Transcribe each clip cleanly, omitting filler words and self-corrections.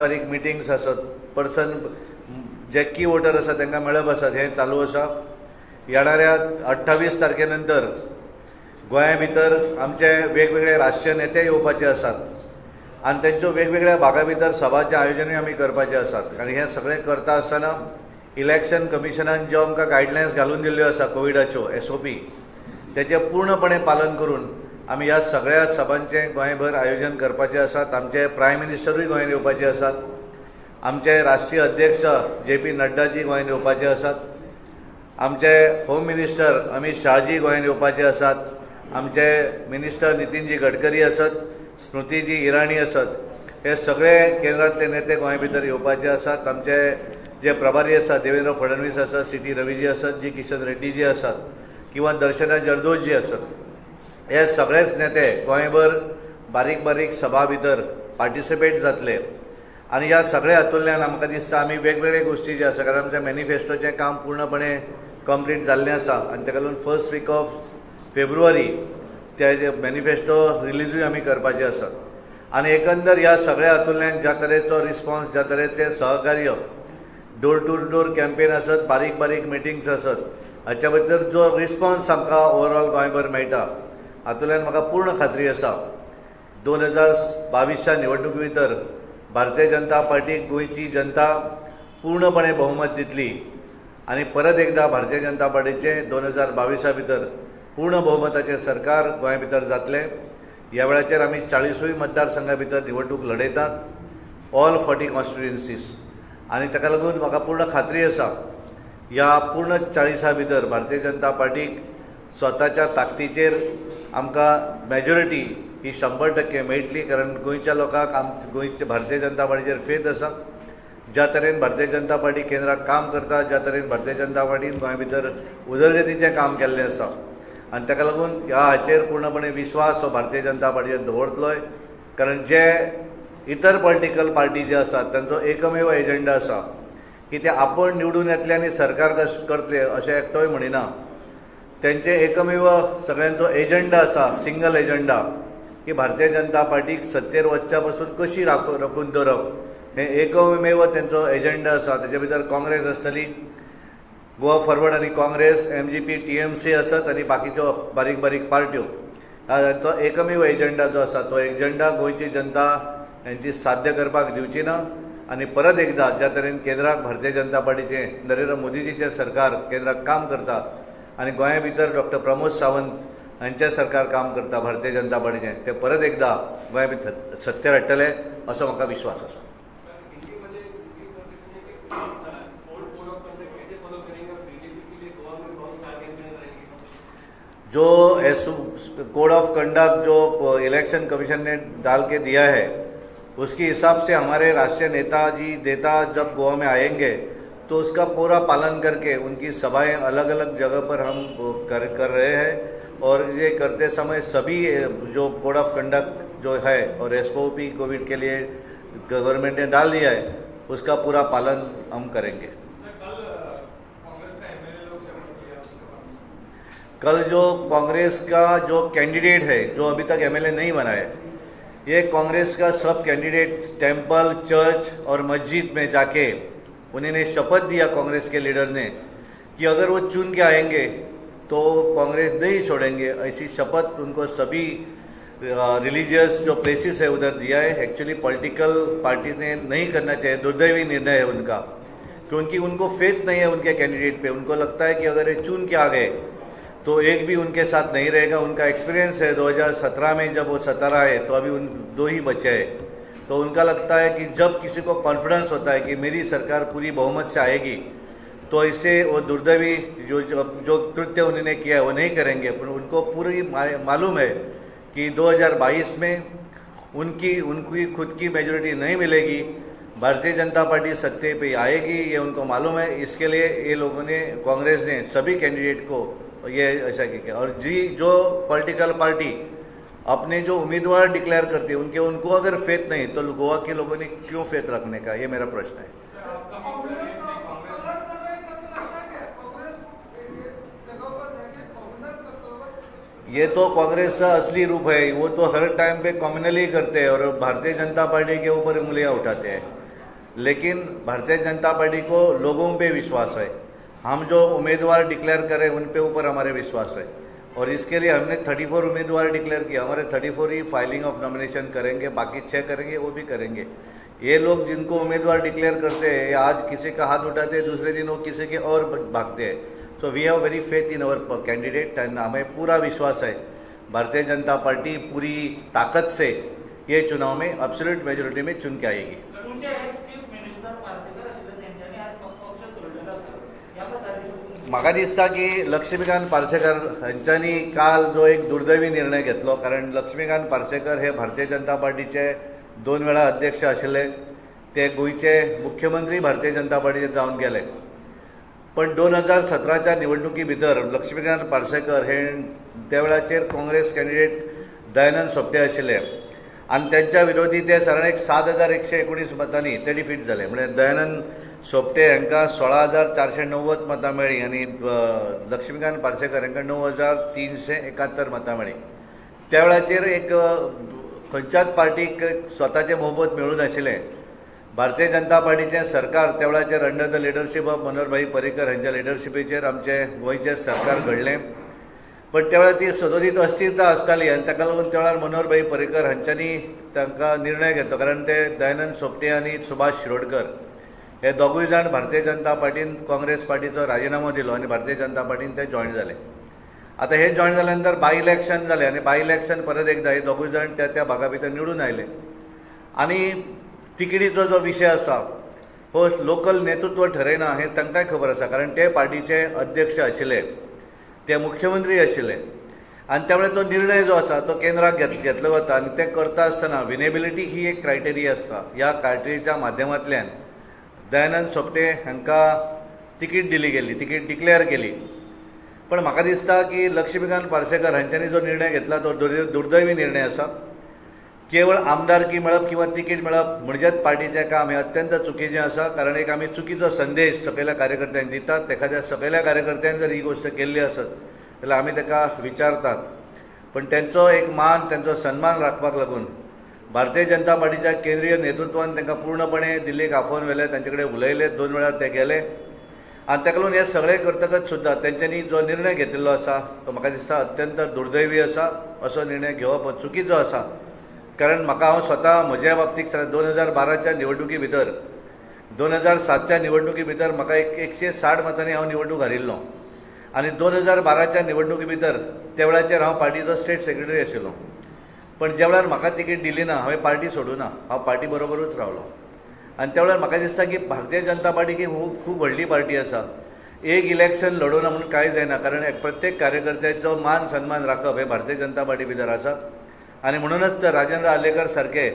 बारीक मिटिंग्स आसत, पर्सन जे की वोटर आसा तांकां मेळप आसात, हें चालू आसा. येणाऱ्या 28 तारखेनंतर गोंया भितर आमचे वेगवेगळे राष्ट्रीय नेते येवपाचे आसात आनी तेंच्यो वेगवेगळ्या भागा भितर सभाचें आयोजनूय आमी करपाचें आसात. आनी हें सगळें करता आसतना इलेक्शन कमिशनान ज्यो आमकां गायडलायन्स घालून दिल्ल्यो आसा कोविडाच्यो SOP, तेचें पूर्णपणे पालन करून आमी ह्या सगळ्या सभांचें गोंयभर आयोजन करपाचें आसात. आमचे प्रायम मिनिस्टरूय गोंयांत येवपाचे आसात. आमचे राष्ट्रीय अध्यक्ष JP नड्डाजी गोंयांत येवपाचे आसात. आमचे होम मिनिस्टर अमित शाहजी गोंयांत येवपाचे आसात. आमचे मिनिस्टर नितीनजी गडकरी आसत, स्मृतीजी इराणी आसत. हे सगळे केंद्रांतले नेते गोंया भितर येवपाचे आसात. आमचे जे प्रभारी आसात देवेंद्र फडणवीस आसात, CT रवीजी आसात, जी किशन रेड्डीजी आसात किंवा दर्शना जरदोशी आसत. हे सगळेच नेते गोंयभर बारीक बारीक सभा भितर पार्टिसिपेट जातले. आनी ह्या सगळ्या हातूंतल्यान आमकां दिसता आमी वेगवेगळे गोश्टी जे आसा, कारण आमच्या मॅनिफेस्टोचें काम पूर्णपणे कंप्लीट जाल्लें आसा आनी ताका लागून फर्स्ट वीक ऑफ फेब्रुवारी ते मॅनिफेस्टो रिलीजूय आमी करपाचे आसात. आनी एकंदर ह्या सगळ्या हातूंतल्यान ज्या तरेचो रिस्पॉन्स, ज्या तरेचें सहकार्य, डोर टू डोर कॅम्पेन आसत, बारीक बारीक मिटिंग्स आसत, हाच्या भितर जो रिस्पॉन्स आमकां ओवरऑल गोंयभर मेळटा, हातूंतल्यान म्हाका पूर्ण खात्री आसा 2022च्या निवडणुके भितर भारतीय जनता पार्टीक गोंयची जनता पूर्णपणे बहुमत दितली आनी परत एकदा भारतीय जनता पार्टीचें 2022 भितर पूर्ण बहुमताचें सरकार गोंया भितर जातलें. ह्या वेळाचेर आमी 40 मतदारसंघा भितर निवडणूक लडयतात, ऑल 40 कॉन्स्टिट्युएन्सीज. आनी ताका लागून म्हाका पूर्ण खात्री आसा ह्या पूर्ण 40 भितर भारतीय जनता पार्टीक स्वताच्या ताकदीचेर आमकां मेजॉरिटी ही 100% मेळटली. कारण गोंयच्या लोकांक गोंयच्या भारतीय जनता पार्टीचेर फेथ आसा. ज्या तरेन भारतीय जनता पार्टी केंद्राक काम करता, ज्या तरेन भारतीय जनता पार्टीन गोंया भितर उदरगतीचें काम केल्लें आसा, आनी ताका लागून ह्या हाचेर पूर्णपणे विश्वास हो भारतीय जनता पार्टीचेर दवरतलोय. कारण जे इतर पॉलिटिकल पार्टी जे आसात तांचो एकमेव एजेंडा आसा की ते आपण निवडून येतले आनी सरकार करतले अशें एकटोय म्हणिना. तेंचे एकमेव सगळ्यांचो एजेंडा आसा, सिंगल एजेंडा, की भारतीय जनता पार्टीक सत्तेर वचच्या पासून कशी राखून दवरप, हें एकमेव तेंचो एजेंडा आसा. तेच्या भितर काँग्रेस आसतली, गोवा फॉरवर्ड आनी काँग्रेस, MGP TMC आसत आनी बाकीच्यो बारीक बारीक पार्ट्यो. तो एकमेव एजेंडा जो आसा तो एजेंडा गोंयची जनता हेंची साध्य करपाक दिवची ना. आनी परत एकदा ज्या तरेन केंद्राक भारतीय जनता पार्टीचें नरेंद्र मोदीजीचें सरकार केंद्राक काम करता आनी गोंया भितर डॉ. प्रमोद सावंत हांचें सरकार काम करता भारतीय जनता पार्टीचें, ते परत एकदा गोंया भितर सत्तेर हाडटले असो म्हाका विश्वास आसा. जो कोड ऑफ कंडक्ट जो इलेक्शन कमीशन ने डाल के दिया है, उसके हिसाब से हमारे राष्ट्रीय नेता जब गोवा में आएंगे तो उसका पूरा पालन करके उनकी सभाएं अलग अलग जगह पर हम कर रहे हैं. और ये करते समय सभी जो कोड ऑफ कंडक्ट जो है और SOP कोविड के लिए गवर्नमेंट ने डाल दिया है, उसका पूरा पालन हम करेंगे. कल जो कांग्रेस का जो कैंडिडेट है, जो अभी तक MLA नहीं बना है, ये कांग्रेस का सब कैंडिडेट टेंपल, चर्च और मस्जिद में जाके उन्होंने शपथ दिया कांग्रेस के लीडर ने कि अगर वो चुन के आएंगे तो कांग्रेस नहीं छोड़ेंगे. ऐसी शपथ उनको सभी रिलीजियस जो प्लेसेस है उधर दिया है. एक्चुअली पॉलिटिकल पार्टी ने नहीं करना चाहिए, दुर्दैवी निर्णय है उनका, क्योंकि उनको फेथ नहीं है उनके कैंडिडेट पे. उनको लगता है कि अगर ये चुन के आ गए तो एक भी उनके साथ नहीं रहेगा. उनका एक्सपीरियंस है 2017 में जब वो 17 आए तो अभी 2 ही बचे हैं. तो उनका लगता है कि जब किसी को कॉन्फिडेंस होता है कि मेरी सरकार पूरी बहुमत से आएगी तो इसे वो दुर्दैवी जो कृत्य उन्होंने किया है वो नहीं करेंगे. पर उनको पूरी मालूम है कि 2022 में उनकी खुद की मेजॉरिटी नहीं मिलेगी, भारतीय जनता पार्टी सत्ते पे आएगी, ये उनको मालूम है. इसके लिए ये लोगों ने, कांग्रेस ने सभी कैंडिडेट को ये ऐसा किया. और जो पॉलिटिकल पार्टी अपने जो उम्मीदवार डिक्लेयर करती है उनको अगर फेथ नहीं तो गोवा के लोगों ने क्यों फेथ रखने का, ये मेरा प्रश्न है. ये तो कांग्रेस का असली रूप है. वो तो हर टाइम पे कॉम्युनली करते हैं और भारतीय जनता पार्टी के ऊपर उंगलियां उठाते हैं. लेकिन भारतीय जनता पार्टी को लोगों पे विश्वास है। हम जो उम्मीदवार डिक्लेयर करें उन पे ऊपर हमारे विश्वास है और इसके लिए हमने 34 उम्मीदवार डिक्लेयर किया। हमारे 34 ही फाइलिंग ऑफ नॉमिनेशन करेंगे, बाकी 6 करेंगे, वो भी करेंगे। ये लोग जिनको उम्मीदवार डिक्लेयर करते हैं आज किसी का हाथ उठाते हैं, दूसरे दिन वो किसी के और भागते हैं। So we have very faith in our candidate and हमें पूरा विश्वास है भारतीय जनता पार्टी पूरी ताकत से ये चुनाव में एब्सोल्यूट मेजॉरिटी में चुन के आएगी। म्हाका दिसता की लक्ष्मीकांत पार्सेकर हांच्यांनी काल जो एक दुर्दैवी निर्णय घेतलो, कारण लक्ष्मीकांत पार्सेकर हे भारतीय जनता पार्टीचे 2 वेळा अध्यक्ष आशिल्ले, ते गोंयचे मुख्यमंत्री भारतीय जनता पार्टीचे जावन गेले। पण 2017च्या निवडणुकी भितर लक्ष्मीकांत पार्सेकर हे त्या वेळाचेर काँग्रेस कॅन्डिडेट दयानंद सोपटे आशिल्ले आणि त्यांच्या विरोधी ते साधारण एक 7,119 मतांनी ते डिफीट झाले। म्हणजे दयानंद सोपटे हांकां 16,490 मतां मेळ्ळी आणि लक्ष्मीकांत पार्सेकर हांकां 9,371 मतां मेळ्ळी। त्या वेळाचेर एक खंयच्याच पार्टीक स्वताचे मोहबत मेळूं नाशिल्लें। भारतीय जनता पार्टीचें सरकार त्या वेळाचेर under the leadership of Manoharbhai Parrikar हांच्या लिडरशिपीचेर आमचें गोंयचें सरकार घडलें। पण त्या वेळार ती सदोदीत अस्थिरता आसताली आनी ताका लागून त्या वेळार मनोहरभाई पर्रीकर हांच्यांनी तांकां निर्णय घेतलो, कारण ते दयानंद सोपटे आनी सुभाष शिरोडकर हे दोगूय जाण भारतीय जनता पार्टीन काँग्रेस पार्टीचो राजिनामो दिलो आनी भारतीय जनता पार्टीन ते जॉयन जाले। आता हे जॉयन जाल्या नंतर बाय इलेक्शन जालें आनी बाय इलेक्शन परत एकदा हे दोगूय जाण त्या भागा भितर निवडून आयले आनी तिकिटीचो जो विशय आसा हो लोकल नेतृत्व ठरयना हे तांकांय खबर आसा, कारण ते पार्टीचे अध्यक्ष आशिल्ले, ते मुख्यमंत्री आशिल्ले आनी त्या वेळार तो निर्णय जो आसा तो केंद्राक घेतलो वता आनी ते करता आसतना विनेबिलिटी ही एक क्रायटेरिया आसता। ह्या क्रायटेरियाच्या माध्यमांतल्यान दयानंद सोपटे हांकां तिकीट दिली गेली, तिकीट डिक्लेअर केली। पण म्हाका दिसता की लक्ष्मीकांत पार्सेकर हांच्यांनी जो निर्णय घेतला तो दुर्दैवी निर्णय आसा। केवळ आमदारकी मेळप किंवा तिकीट मेळप म्हणजेच पार्टीचें काम हें अत्यंत चुकीचें आसा, कारण एक आमी चुकीचो संदेश सकयल्या कार्यकर्त्यांक दितात। एखाद्या सकयल्या कार्यकर्त्यान जर ही गोष्ट केल्ली आसत जाल्यार आमी ताका विचारतात, पण त्यांचो एक मान त्यांचो सन्मान राखपाक लागून भारतीय जनता पार्टीच्या केंद्रीय नेतृत्वान तांकां पूर्णपणे दिल्लीक आफोवन व्हेले, तांचे कडेन उलयले, 2 वेळार ते गेले आनी ताका लागून हे सगळे करतकच सुद्दां तेंच्यांनी जो निर्णय घेतिल्लो आसा तो म्हाका दिसता अत्यंत दुर्दैवी आसा। असो निर्णय घेवप हो चुकीचो आसा, कारण हांव स्वता म्हज्या बाबतीक 2012च्या निवडणुकी भितर 2007च्या निवडणुकी भितर म्हाका 160 मतांनी हांव निवडणूक हारिल्लो आनी 2012च्या निवडणुकी भितर त्या वेळाचेर हांव पार्टीचो स्टेट सेक्रेटरी आशिल्लो। पण ज्या वेळार म्हाका तिकीट दिली ना हांवें पार्टी सोडूना, हांव पार्टी बरोबरूच रावलो आनी त्या वेळार म्हाका दिसता की भारतीय जनता पार्टी ही खूब व्हडली पार्टी आसा। एक इलेक्शन लडोवना म्हणून कांय जायना, कारण प्रत्येक कार्यकर्त्याचो मान सन्मान राखप हे भारतीय जनता पार्टी भितर आसा आनी म्हणूनच राजेंद्र आर्लेकर सारके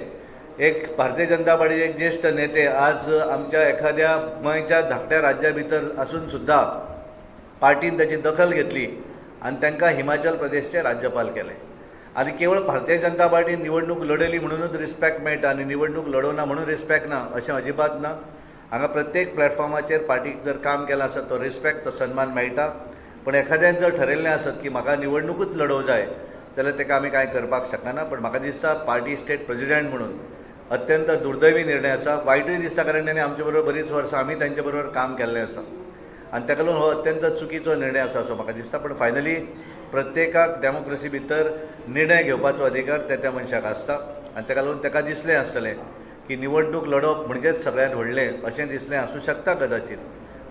एक भारतीय जनता पार्टीचे एक ज्येष्ठ नेते आज आमच्या एखाद्या गोंयच्या धाकट्या राज्या भितर आसून सुद्धा पार्टीन त्याची दखल घेतली आनी तांकां हिमाचल प्रदेशचे राज्यपाल केले। आनी केवळ भारतीय जनता पार्टी निवडणूक लढयली म्हणूनच रिस्पेक्ट मेळटा आनी निवडणूक लडोवना म्हणून रिस्पेक्ट ना अशें अजिबात ना। हांगा प्रत्येक प्लॅटफॉर्माचेर पार्टीक जर काम केलां आसत तो रिस्पेक्ट, तो सन्मान मेळटा। पण एखाद्यान जर ठरयल्लें आसत की म्हाका निवडणूकूच लडोवंक जाय जाल्यार ताका आमी कांय करपाक शकना। पण म्हाका दिसता पार्टी स्टेट प्रेसिडेंट म्हणून अत्यंत दुर्दैवी निर्णय आसा, वायटूय दिसता, कारण ताणें आमचे बरोबर बरीच वर्सां आमी तांचे बरोबर काम केल्लें आसा आनी ताका लागून हो अत्यंत चुकीचो निर्णय आसा असो म्हाका दिसता। पण फायनली प्रत्येकाक डेमोक्रेसी भितर निर्णय घेवपाचो अधिकार त्या मनशाक आसता आनी ताका लागून ताका दिसलें आसतलें की निवडणूक लडप म्हणजेच सगळ्यांत व्हडलें अशें दिसलें आसूं शकता कदाचित,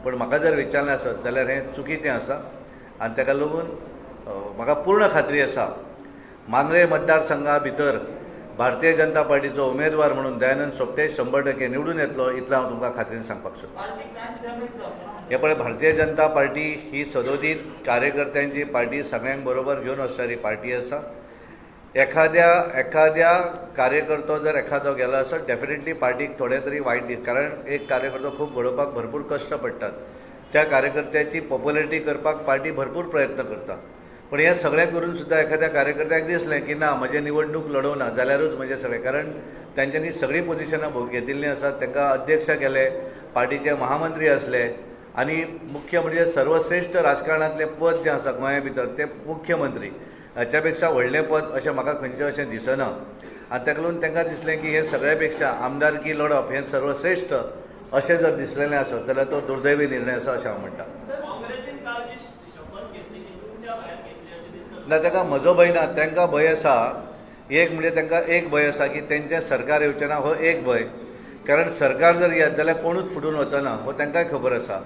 पण म्हाका जर विचारलें आसत जाल्यार हें चुकीचें आसा आनी ताका लागून म्हाका पूर्ण खात्री आसा मांद्रे मतदारसंघा भितर भारतीय जनता पार्टीचो उमेदवार म्हणून दयानंद सोपटे 100% निवडून येतलो, इतलें हांव तुमकां खात्रीन सांगपाक सोदतां। हे पळय, भारतीय जनता पार्टी ही सदोदीत कार्यकर्त्यांची पार्टी, सगळ्यांक बरोबर घेवन वचणारी पार्टी आसा। एखाद्या कार्यकर्तो जर एखादो गेलो आसत डेफिनेटली पार्टीक थोडे तरी वायट दीस, कारण एक कार्यकर्तो खूब घडोवपाक भरपूर कश्ट पडटात। त्या कार्यकर्त्याची पॉप्युलॅरिटी करपाक पार्टी भरपूर प्रयत्न करता, पण हे सगळें करून सुद्धा एखाद्या कार्यकर्त्याक दिसलें की ना म्हजें निवडणूक लडोवना जाल्यारूच म्हजें सगळें, कारण तांच्यांनी सगळीं पोजिशनां घेतिल्लीं आसात। तांकां अध्यक्ष केले, पार्टीचे महामंत्री असले आनी मुख्य म्हणजे सर्वश्रेष्ठ राजकारणांतलें पद जें आसा गोंया भितर तें मुख्यमंत्री, हाच्या पेक्षा व्हडलें पद अशें म्हाका खंयचें अशें दिसना। आनी ताका लागून तांकां दिसलें की हे सगळ्या पेक्षा आमदारकी लढप हें सर्वश्रेष्ठ अशें जर दिसलेलें आसत जाल्यार तो दुर्दैवी निर्णय आसा अशें हांव म्हणटा. ना ताका म्हजो भंय ना, तांकां भंय आसा. एक म्हणजे तांकां एक भंय आसा की तेंचें सरकार येवचें ना हो एक भंय, कारण सरकार जर येत जाल्यार कोणूच फुडून वचना हो तांकांय खबर आसा.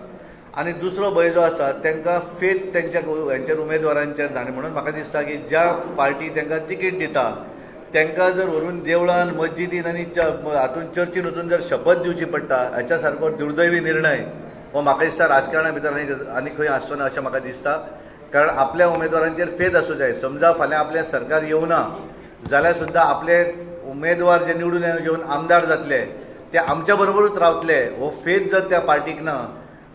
आनी दुसरो भंय जो आसा तांकां फेथ तेंच्या हेंचेर उमेदवारांचेर ना. आनी म्हणून म्हाका दिसता की ज्या पार्टी तांकां तिकीट दिता तांकां जर व्हरून देवळान मस्जिदीन आनी हातून चर्चीन वचून जर शपथ दिवची पडटा हाच्या सारको दुर्दैवी निर्णय हो म्हाका दिसता राजकारणा भितर आनी खंय आसचो ना अशें म्हाका दिसता. कारण आपल्या उमेदवारांचेर फेथ आसूं जाय. समजा फाल्यां आपलें सरकार येवना जाल्यार सुद्दां आपले उमेदवार जे निवडून येवन आमदार जातले ते आमच्या बरोबरूच रावतले हो फेथ जर त्या पार्टीक ना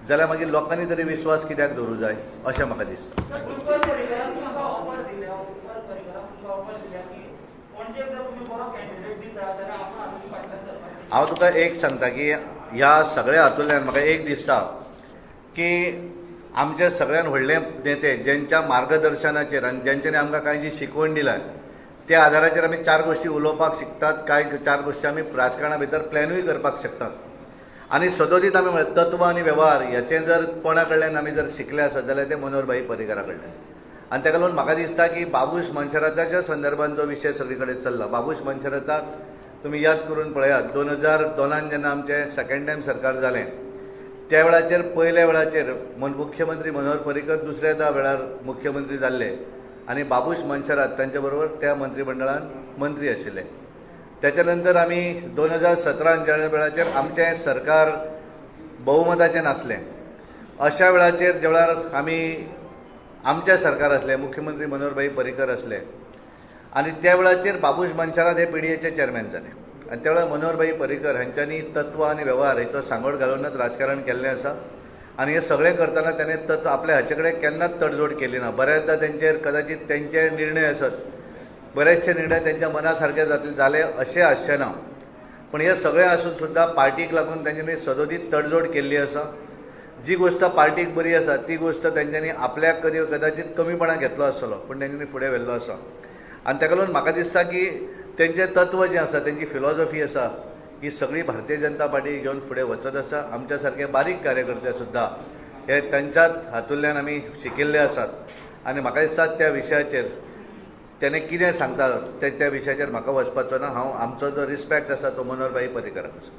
जाल्यार मागीर लोकांनी तरी विश्वास कित्याक दवरूं जाय अशें म्हाका दिसता. हांव तुका एक सांगता की ह्या सगळ्या हातूंतल्यान म्हाका एक दिसता की आमचे सगळ्यान व्हडले नेते ज्यांच्या मार्गदर्शनाचेर आनी ज्यांच्यानी आमकां कांय जी शिकवण दिल्या त्या आदाराचेर आमी चार गोश्टी उलोवपाक शिकतात. कांय चार गोश्टी आमी राजकारणा भितर प्लॅनूय करपाक शकतात. आनी सदोदीत आमी म्हळ्यार तत्व आनी वेव्हार हेचें जर कोणा कडल्यान आमी जर शिकले आसत जाल्यार ते मनोहरभाई पर्रीकारा कडल्यान. आनी ताका लागून म्हाका दिसता की बाबूश मनशराताच्या संदर्भान जो विशय सगळे कडेन चल्ला, बाबूश मनशराताक तुमी याद करून पळयात 2002 जेन्ना आमचें सेकंड टायम सरकार जालें त्या वेळाचेर पयल्या वेळाचेर मुख्यमंत्री मनोहर पर्रीकर दुसऱ्या वेळार मुख्यमंत्री जाल्ले आनी बाबूश मनशरात तांचे बरोबर त्या मंत्रिमंडळान मंत्री आशिल्ले. त्याच्या नंतर आमी 2017 ज्या वेळाचेर आमचें सरकार बहुमताचें नासलें अशा वेळाचेर ज्या वेळार आमी आमचें सरकार आसलें मुख्यमंत्री मनोहरभाई पर्रीकर आसले आनी त्या वेळाचेर बाबूश मनशरात हे पीडीएचे चेअरमॅन जाले. आनी त्या वेळार मनोहरभाई पर्रीकर हांच्यांनी तत्व आनी वेव्हार हेचो सांगड घालूनच राजकारण केल्लें आसा. आनी हे सगळें करतना ताणें तत्व आपल्या हाचे कडेन केन्नाच तडजोड केली ना. बऱ्याचदा तेंचेर कदाचित तेंचे निर्णय आसत, बरेचशे निर्णय तेंच्या मना सारके जाले अशें आसचें ना. पूण हे सगळें आसून सुद्दां पार्टीक लागून तेंच्यांनी सदोदीत तडजोड केल्ली आसा. जी गोश्ट पार्टीक बरी आसा ती गोश्ट तेंच्यांनी आपल्याक कदाचित कमीपणां घेतलो आसतलो पूण तेंच्यांनी फुडें व्हेल्लो आसा. आनी ताका लागून म्हाका दिसता की तेंचें तत्व जें आसा तेंची फिलॉसॉफी आसा ही सगळी भारतीय जनता पार्टी घेवन फुडें वचत आसा. आमच्या सारके बारीक कार्यकर्ते सुद्दां हे तांच्याच हातूंतल्यान आमी शिकिल्ले आसात. आनी म्हाका दिसता त्या विशयाचेर तेणें कितें सांगता त्या विशयाचेर म्हाका वचपाचो ना. हांव आमचो जो रिस्पेक्ट आसा तो मनोहरभाई पर्रीकराक आसा.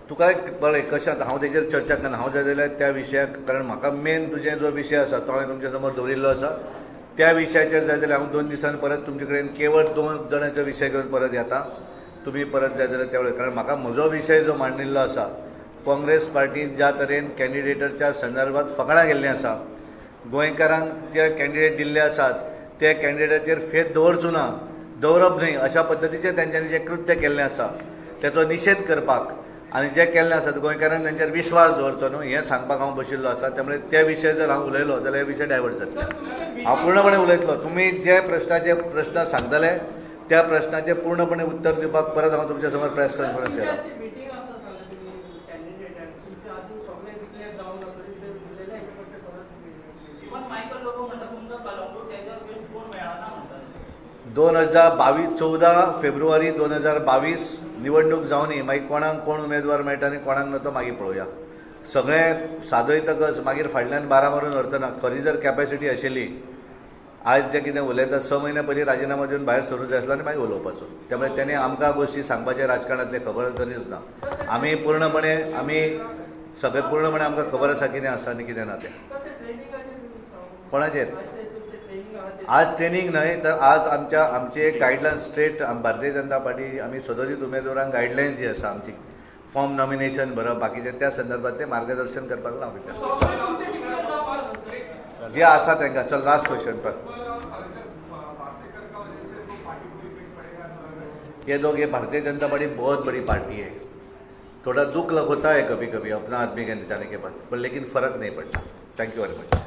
तुका बरें कशें आतां हांव तेजेर चर्चा करना. हांव जाय जाल्यार त्या विशयाक कारण म्हाका मेन तुजें जो विशय आसा तो हांवें तुमचे समोर दवरिल्लो आसा. त्या विशयाचेर जाय जाल्यार हांव 2 दिसांनी परत तुमचे कडेन केवळ 2 जाणांचो विशय घेवन परत येता. तुमी परत जाय जाल्यार त्या वेळार कारण म्हाका म्हजो विशय जो मांडिल्लो आसा काँग्रेस पार्टीन ज्या तरेन कॅन्डिडेटाच्या संदर्भात फकाणां गेल्लीं आसा, गोंयकारांक जे कॅन्डिडेट दिल्ले आसात ते कॅन्डिडेटाचेर फेथ दवरप न्हय अशा पद्दतीचें तेंच्यांनी जें कृत्य केल्लें आसा तेचो निशेध करपाक आनी जें केल्लें आसा गोंयकारांनी तेंचेर विश्वास दवरचो न्हू हें सांगपाक हांव बशिल्लो आसा. त्यामुळे त्या विशय जर हांव उलयलो जाल्यार हे विशय डायवर्ट जातले. हांव पूर्णपणे उलयतलो. तुमी जे प्रश्न सांगतले त्या प्रश्नाचे पूर्णपणे उत्तर दिवपाक परत हांव तुमच्या समोर प्रेस कॉन्फरन्स येता. दोन 14 फेब्रुवारी 2022 निवडणूक जावनी मागीर कोणाक कोण उमेदवार मेळटा आनी कोणाक ना तो मागीर पळोवया. सगळें सादयतकच मागीर फाटल्यान बारा मारून व्हरतना खरी जर कॅपॅसिटी आशिल्ली आज जें कितें उलयता 6 म्हयने पयलीं राजिनामा दिवन भायर सरूं जाय आसलो आनी मागीर उलोवपाचो. त्यामुळे तेणें आमकां गोश्टी सांगपाचे राजकारणांतले खबर करीच ना. आमी पूर्णपणे आमकां खबर आसा कितें आसा आनी कितें ना तें. कोणाचेर आज ट्रेनिंग न्हय तर आज आमची एक guideline straight Bharatiya Janata party आमी सदोदीत उमेदवारांक गायडलायन्स जी आसा आमची फॉर्म नॉमिनेशन भरप बाकीचे त्या संदर्भात ते मार्गदर्शन करपाक लावता जे आसा तांकां. चल लास्ट क्वेश्चन पर ये लोग ये भारतीय जनता पार्टी बहुत बड़ी पार्टी है. थोड़ा दुख होता है कभी कभी अपना आदमी के जाने के बाद पर लेकिन फ़र्क नहीं पड़ता. Thank you very much.